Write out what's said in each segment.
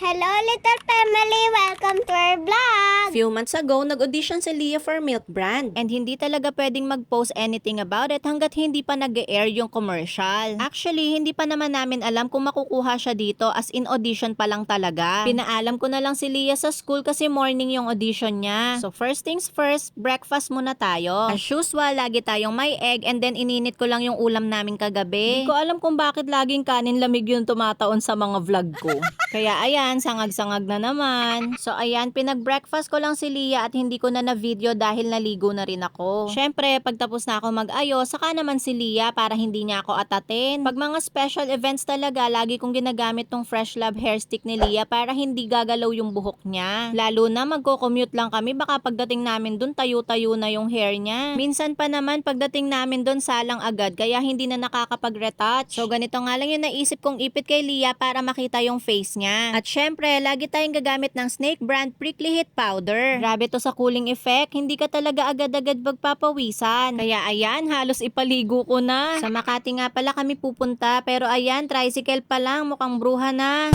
Hello little family! Welcome to our vlog! Few months ago, nag-audition si Leah for Milk Brand and hindi talaga pwedeng mag-post anything about it hanggat hindi pa nag-air yung commercial. Actually, hindi pa naman namin alam kung makukuha siya dito as in audition pa lang talaga. Pinaalam ko na lang si Leah sa school kasi morning yung audition niya. So first things first, breakfast muna tayo. As usual, lagi tayong may egg and then ininit ko lang yung ulam namin kagabi. Hindi ko alam kung bakit laging kanin lamig yung tumataon sa mga vlog ko. Kaya ayan, sangag-sangag na naman. So ayan, pinag-breakfast ko lang si Leah at hindi ko na na-video dahil naligo na rin ako. Syempre, pagtapos na ako mag-ayos, saka naman si Leah para hindi niya ako atatin. Pag mga special events talaga, lagi kong ginagamit tong Fresh Love hair stick ni Leah para hindi gagalaw yung buhok niya. Lalo na magko-commute lang kami, baka pagdating namin dun tayo-tayo na yung hair niya. Minsan pa naman pagdating namin dun salang agad kaya hindi na nakakapag-retouch. So ganito nga lang yung naisip kong ipit kay Leah para makita yung face niya. At syempre, lagi tayong gagamit ng Snake Brand Prickly Heat Powder. Grabe to sa cooling effect, hindi ka talaga agad-agad magpapawisan. Kaya ayan, halos ipaligo ko na. Sa Makati nga pala kami pupunta, pero ayan, tricycle pa lang, mukhang bruha na.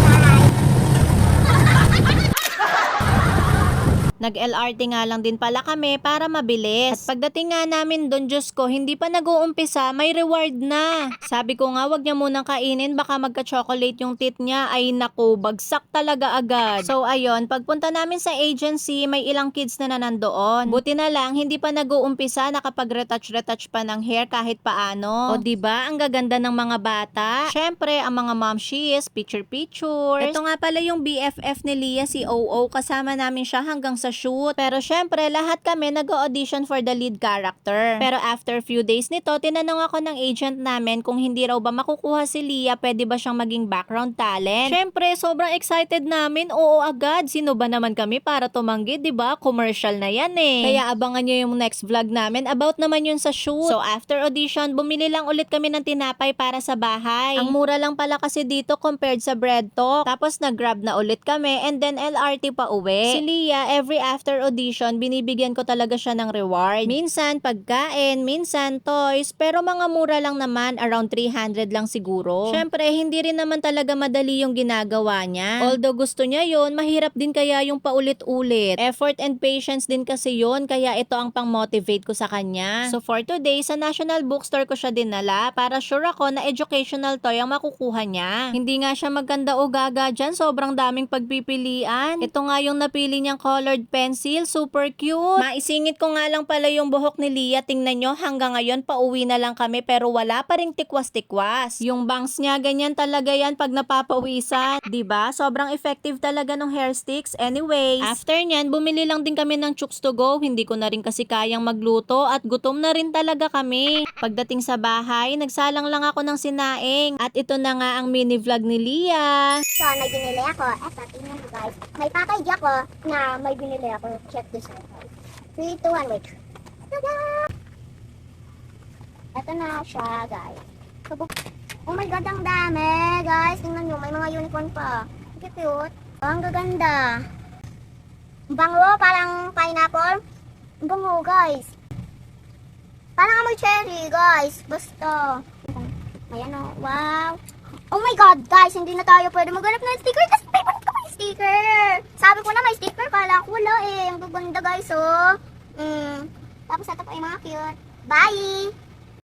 Nag-LRT nga lang din pala kami para mabilis. At pagdating nga namin doon, Diyos ko, hindi pa nag-uumpisa, may reward na. Sabi ko nga, wag niya munang kainin, baka magka-chocolate yung teeth niya. Ay naku, bagsak talaga agad. So ayun, pagpunta namin sa agency, may ilang kids na nandoon. Buti na lang, hindi pa nag-uumpisa, nakapag-retouch pa ng hair kahit paano. O diba, ang gaganda ng mga bata. Syempre, ang mga momshies, pictures. Ito nga pala yung BFF ni Leah, si OO, kasama namin siya hanggang sa shoot. Pero syempre, lahat kami nag-audition for the lead character. Pero after few days nito, tinanong ako ng agent namin kung hindi raw ba makukuha si Leah, pwede ba siyang maging background talent. Syempre, sobrang excited namin. Oo agad. Sino ba naman kami para tumanggi, 'di ba? Commercial na 'yan eh. Kaya abangan niyo yung next vlog namin. About naman yun sa shoot. So after audition, bumili lang ulit kami ng tinapay para sa bahay. Ang mura lang pala kasi dito compared sa Bread Talk. Tapos nag-grab na ulit kami and then LRT pa uwi. Si Leah, every after audition, binibigyan ko talaga siya ng reward. Minsan pagkain, minsan toys, pero mga mura lang naman, around 300 lang siguro. Syempre, hindi rin naman talaga madali yung ginagawa niya. Although gusto niya yon, mahirap din kaya yung paulit-ulit. Effort and patience din kasi yon, kaya ito ang pang-motivate ko sa kanya. So for today, sa National Bookstore ko siya dinala para sure ako na educational toy ang makukuha niya. Hindi nga siya maganda o gaga dyan, sobrang daming pagpipilian. Ito nga yung napili niyang colored pencil, super cute. Maisingit ko nga lang pala yung buhok ni Leah, tingnan nyo, hanggang ngayon pauwi na lang kami pero wala pa ring tikwas-tikwas. Yung bangs niya, ganyan talaga yan pag napapawisan. Diba? Sobrang effective talaga ng hair sticks. Anyways, after nyan, bumili lang din kami ng chooks to go. Hindi ko na rin kasi kayang magluto at gutom na rin talaga kami. Pagdating sa bahay, nagsalang lang ako ng sinaing. At ito na nga ang mini vlog ni Leah. So, may binili ako. Eto, tingnan mo guys. May package ako na may binili ako. Check this out guys. 3, 2, 1, wait. Tada! Eto na siya guys. Oh my god, ang dami guys. Tingnan nyo, may mga unicorn pa. Ang cute. Oh, ang gaganda. Ang bango, parang pineapple. Ang bango guys. Parang amoy cherry guys. Basta. Ayan o, wow. Oh my god guys, hindi na tayo pwede maghanap ng sticker. Kasi favorite ko may sticker. Sabi ko na may sticker, kala ko wala eh. Ang gaganda guys oh. Tapos ito pa yung mga cute. Bye!